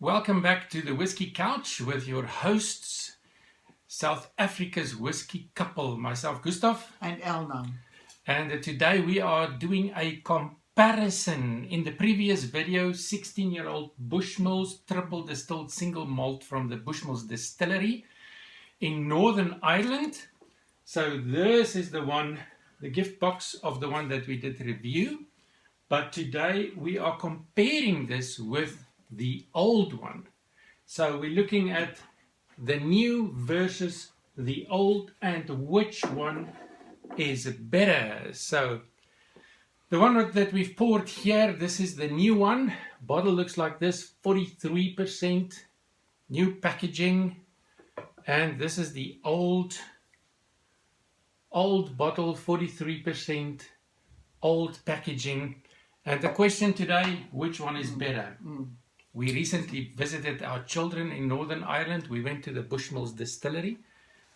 Welcome back to the Whisky Couch with your hosts, South Africa's whisky couple, myself, Gustav. And Elna. And today we are doing a comparison. In the previous video, 16-year-old BUSHMILLS triple distilled single malt from the BUSHMILLS distillery in Northern Ireland. So this is the one, the gift box of the one that we did review. But today we are comparing this with the old one. So we're looking at the new versus the old and which one is better. So the one that we've poured here, this is the new one. Bottle looks like this, 43%, new packaging. And this is the old bottle, 43%, old packaging. And the question today, which one is better? We recently visited our children in Northern Ireland. We went to the BUSHMILLS distillery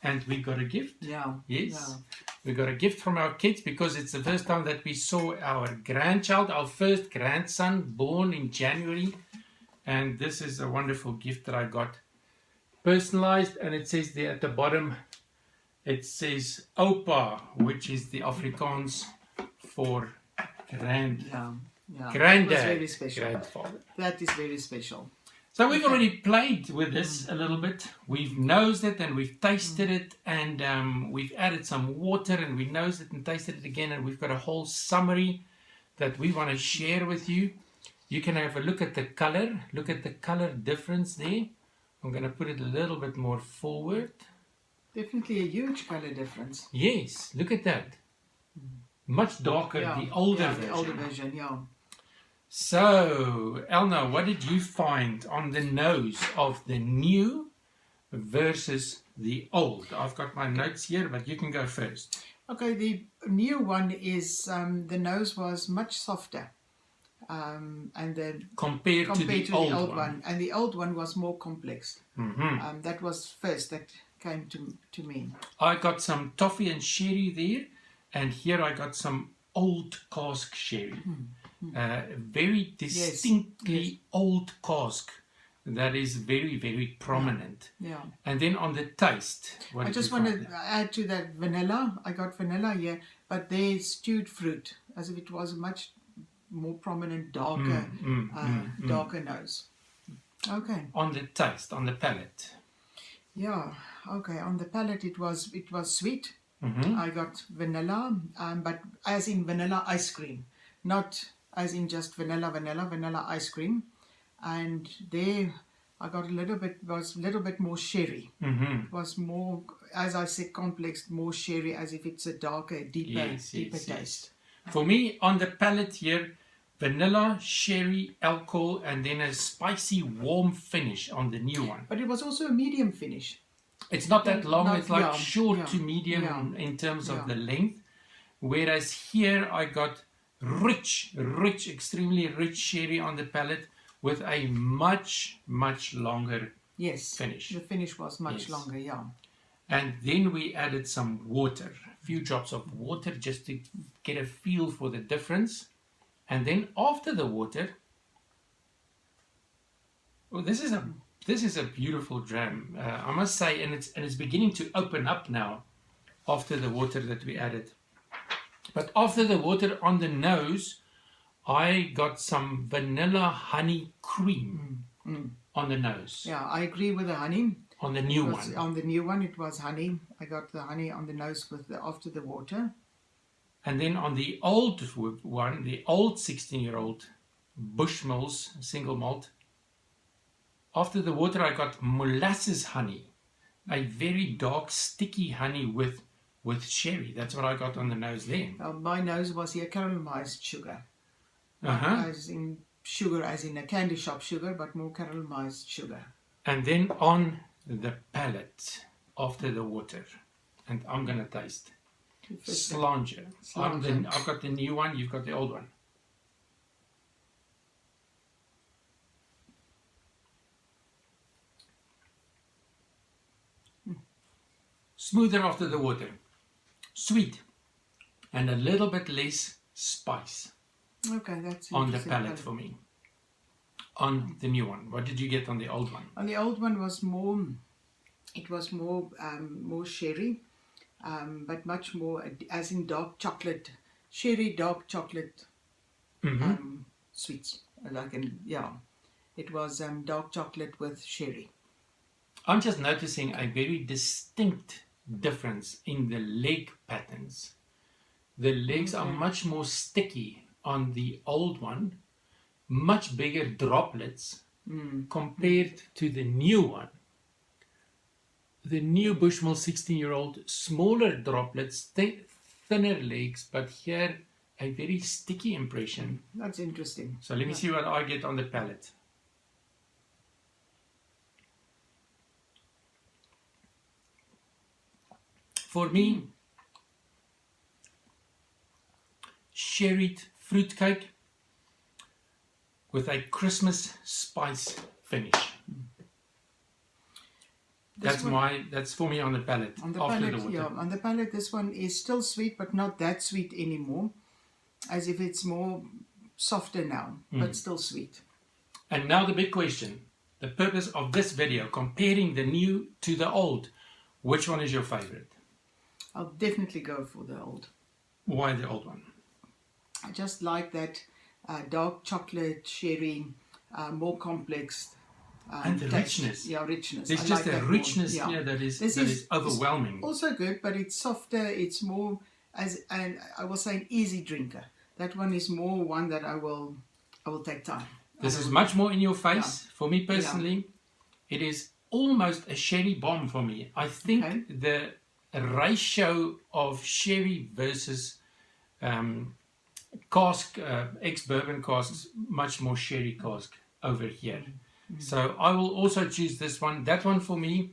and we got a gift. Yeah. Yes. Yeah. We got a gift from our kids because it's the first time that we saw our grandchild, our first grandson, born in January. And this is a wonderful gift that I got. Personalized, and it says there at the bottom, it says Opa, which is the Afrikaans for granddad. That was very special. Grandfather. That is very special. So we've already played with this a little bit. We've nosed it and we've tasted it, and we've added some water and we nosed it and tasted it again, and we've got a whole summary that we want to share with you. You can have a look at the color. Look at the color difference there. I'm going to put it a little bit more forward. Definitely a huge color difference. Yes, look at that. Much darker, the older version. The older version, yeah. So, Elna, what did you find on the nose of the new versus the old? I've got my notes here, but you can go first. Okay, the new one is, the nose was much softer. And then Compared to the old one. And the old one was more complex. Mm-hmm. That was first that came to me. I got some toffee and sherry there, and here I got some old cask sherry. Very distinctly old cask that is very, very prominent. Yeah. And then on the taste, I just want to add to that vanilla. I got vanilla here, but there's stewed fruit, as if it was a much more prominent, darker nose. Okay. On the taste, on the palate. Yeah. Okay. On the palate, it was sweet. Mm-hmm. I got vanilla, but as in vanilla ice cream, not as in just vanilla ice cream. And there, I got a little bit more sherry. Mm-hmm. It was more, as I said, complex, more sherry, as if it's a darker, deeper taste. Yes. For me, on the palate here, vanilla, sherry, alcohol, and then a spicy, warm finish on the new one. But it was also a medium finish. It's not that long. It's like short to medium in terms of the length. Whereas here I got rich, extremely rich sherry on the palate with a much, much longer finish. The finish was much longer, yeah. And then we added some water, a few drops of water just to get a feel for the difference. And then after the water, this is a beautiful dram, I must say, and it's beginning to open up now after the water that we added. But after the water on the nose, I got some vanilla honey cream on the nose. Yeah, I agree with the honey. On the new one. On the new one, it was honey. I got the honey on the nose after the water. And then on the old one, the old 16-year-old BUSHMILLS single malt, after the water I got molasses honey, a very dark, sticky honey with sherry. That's what I got on the nose there. My nose was here caramelized sugar. Uh-huh. As in a candy shop sugar, but more caramelized sugar. And then on the palate after the water, and I'm going to taste. Slanger. I've got the new one, you've got the old one. Smoother after the water. Sweet. And a little bit less spice Okay, that's on the palate for me. on the new one? What did you get on the old one? On the old one was more, it was more sherry, but much more, as in dark chocolate, sherry dark chocolate sweets. It was dark chocolate with sherry. I'm just noticing a very distinct difference in the leg patterns. The legs are much more sticky on the old one, much bigger droplets compared to the new one. The new Bushmill 16-year-old, smaller droplets, thinner legs, but here a very sticky impression. That's interesting. So let me see what I get on the palate. For me, sherried fruitcake with a Christmas spice finish. That's for me on the palate. On the after palate, the water. yeah. On the palate, this one is still sweet, but not that sweet anymore. As if it's more softer now, but still sweet. And now the big question, the purpose of this video, comparing the new to the old. Which one is your favorite? I'll definitely go for the old. Why the old one? I just like that dark chocolate, sherry, more complex. And the taste. richness. Yeah, richness. There's I just like a that richness more. here that is It's overwhelming. Also good, but it's softer. It's more, and I will say, an easy drinker. That one is more one that I will take time. This is much more in your face. Yeah. For me personally, it is almost a sherry bomb for me. I think the ratio of sherry versus cask, ex-bourbon casks, much more sherry cask over here. So I will also choose this one. That one for me,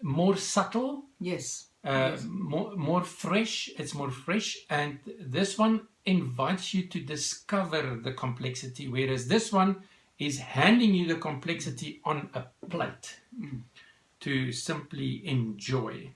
more subtle. Yes. More fresh. It's more fresh, and this one invites you to discover the complexity, whereas this one is handing you the complexity on a plate to simply enjoy.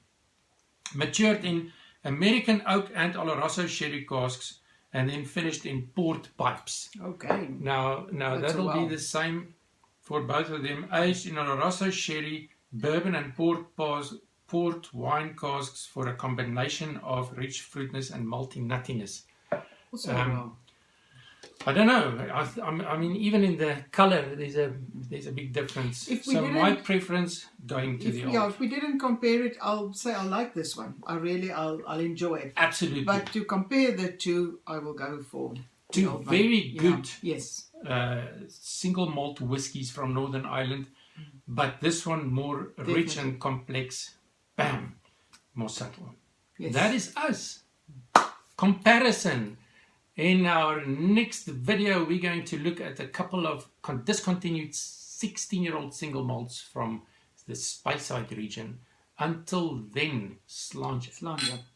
Matured in American oak and Oloroso sherry casks, and then finished in port pipes. Okay. Now that'll be the same for both of them. Aged in Oloroso sherry, bourbon and port wine casks for a combination of rich fruitness and malty nuttiness. I don't know. I mean, even in the color, there's a big difference. So my preference going to the old. Yeah, if we didn't compare it, I'll say I like this one. I'll enjoy it. Absolutely. But to compare the two, I will go for two very good single malt whiskies from Northern Ireland, but this one more rich and complex. Bam, more subtle. Yes. That is us. Comparison. In our next video, we're going to look at a couple of discontinued 16-year-old single malts from the Speyside region. Until then, sláinte.